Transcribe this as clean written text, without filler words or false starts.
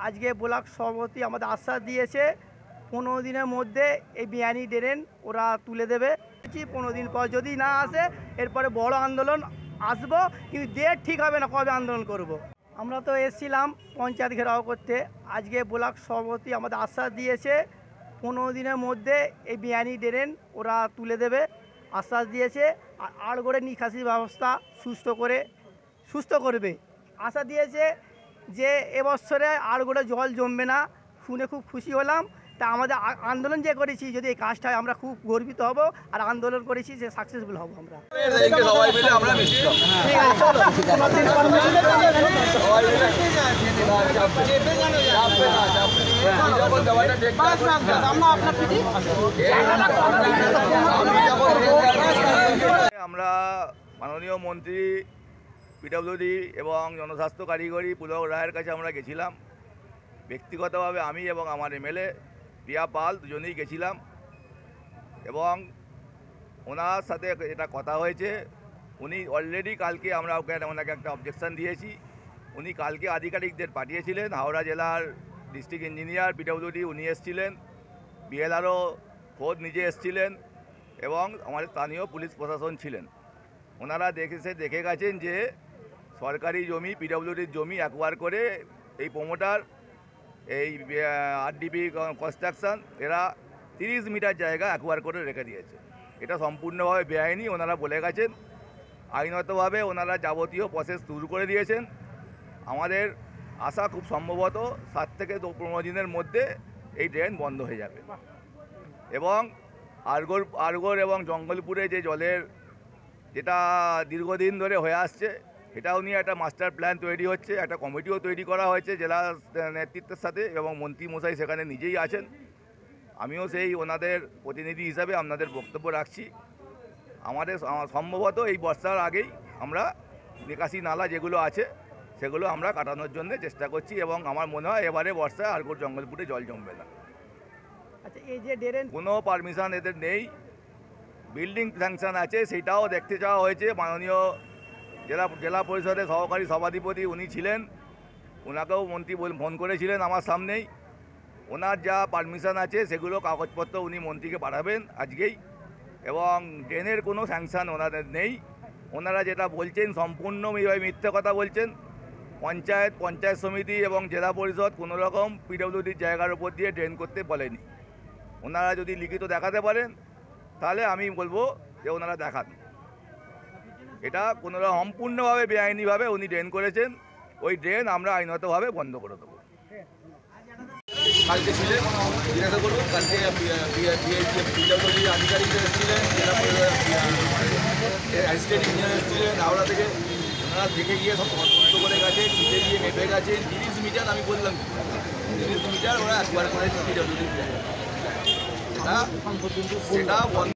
আজকে ব্লক সভাপতি আমাদের আশ্বাস দিয়েছে 15 দিনের মধ্যে এই বেআইনি ড্রেন ওরা তুলে দেবে। 15 দিন পর যদি না আসে এরপরে বড় আন্দোলন আসবো, কিন্তু ডেট ঠিক হবে না কবে আন্দোলন করব। আমরা তো এসেছিলাম পঞ্চায়েত ঘেরাও করতে। আজকে ব্লক সভাপতি আমাদের আশ্বাস দিয়েছে 15 দিনের মধ্যে এই বেআইনি ড্রেন ওরা তুলে দেবে, আশ্বাস দিয়েছে। আর আড়গোড়ে নিকাশি ব্যবস্থা সুস্থ করবে আশা দিয়েছে যে এবছরে আড়গোড়ে জল জমবে না। শুনে খুব খুশি হলাম। তা আমাদের আন্দোলন যে করেছি, যদি এই কাজটা আমরা খুব গর্বিত হব, আর আন্দোলন করেছি যে সাকসেসফুল হব আমরা। সবাই মিলে আমরা মিষ্টি খাবো। ঠিক আছে, আমরা মাননীয় মন্ত্রী পিডব্লিউডি এবং জনস্বাস্থ্য কারিগরি পুলক রায়ের কাছে আমরা গেছিলাম। ব্যক্তিগতভাবে আমি এবং আমার এমএলএ প্রিয়া পাল দুজনেই গেছিলাম এবং ওনার সাথে এটা কথা হয়েছে। উনি অলরেডি কালকে আমরা ওনাকে একটা অবজেকশন দিয়েছি। উনি কালকে আধিকারিকদের পাঠিয়েছিলেন। হাওড়া জেলার ডিস্ট্রিক্ট ইঞ্জিনিয়ার পিডব্লিউডি উনি এসেছিলেন, বিএলআরও খোদ নিজে এসেছিলেন এবং আমাদের স্থানীয় পুলিশ প্রশাসন ছিলেন। ওনারা দেখে গেছেন যে সরকারি জমি, পিডব্লিউডির জমি অ্যাকোয়ার করে এই প্রমোটার, এই আরডিপি কনস্ট্রাকশন, এরা 30 মিটার জায়গা অ্যাকোয়ার করে রেখে দিয়েছে। এটা সম্পূর্ণভাবে বেআইনি ওনারা বলে গেছেন। আইনগতভাবে ওনারা যাবতীয় প্রসেস শুরু করে দিয়েছেন। আমাদের আশা খুব সম্ভবত 7 থেকে 15 দিনের মধ্যে এই ড্রেন বন্ধ হয়ে যাবে এবং আরগোর এবং জঙ্গলপুরে যে জলের যেটা দীর্ঘদিন ধরে হয়ে আসছে, এটাও নিয়ে একটা মাস্টার প্ল্যান তৈরি হচ্ছে। একটা কমিটিও তৈরি করা হয়েছে জেলা নেতৃত্বের সাথে এবং মন্ত্রী মশাই সেখানে নিজেই আছেন। আমিও সেই ওনাদের প্রতিনিধি হিসাবে আপনাদের বক্তব্য রাখছি। আমাদের সম্ভবত এই বর্ষার আগেই আমরা নিকাশি নালা যেগুলো আছে সেগুলো আমরা কাটানোর জন্য চেষ্টা করছি এবং আমার মনে হয় এবারে বর্ষায় আরগোর জঙ্গলপুরে জল জমবে না। আচ্ছা, এই যে ড্রেন কোনো পারমিশন এদের নেই। বিল্ডিং স্যাংশন আছে, সেটাও দেখতে চাওয়া হয়েছে। মাননীয় জেলা পরিষদের সহকারী সভাধিপতি উনি ছিলেন, ওনাকেও মন্ত্রী ফোন করেছিলেন আমার সামনেই। ওনার যা পারমিশন আছে সেগুলো কাগজপত্র উনি মন্ত্রীকে পাঠাবেন আজকেই, এবং ড্রেনের কোনো স্যাংশন ওনাদের নেই। ওনারা যেটা বলছেন সম্পূর্ণ মিথ্যে কথা বলছেন। পঞ্চায়েত সমিতি এবং জেলা পরিষদ কোনো রকম পিডব্লিউডির জায়গার উপর দিয়ে ড্রেন করতে বলেনি। ওনারা যদি লিখিত দেখাতে পারেন তাহলে আমি বলবো যে ওনারা দেখান। এটা কোনো সম্পূর্ণভাবে বেআইনিভাবে উনি ড্রেন করেছেন। ওই ড্রেন আমরা আইনগতভাবে বন্ধ করে দেবো। কালকে ছিলেন, জিজ্ঞাসা করুন। কালকে পিডব্লিউডি আধিকারিকরা এসেছিলেন, জেলা অ্যাসিস্ট্যান্ট ইঞ্জিনিয়ার এসেছিলেন হাওড়া থেকে। ওনারা দেখে গিয়ে সব বন্ধ করে গেছে, নিচে গিয়ে মেপে গেছে 30 মিটার। আমি বললাম 30 মিটার ওরা একবার করেছে পিডব্লিউডির জায়গা, সেটা বন্ধ।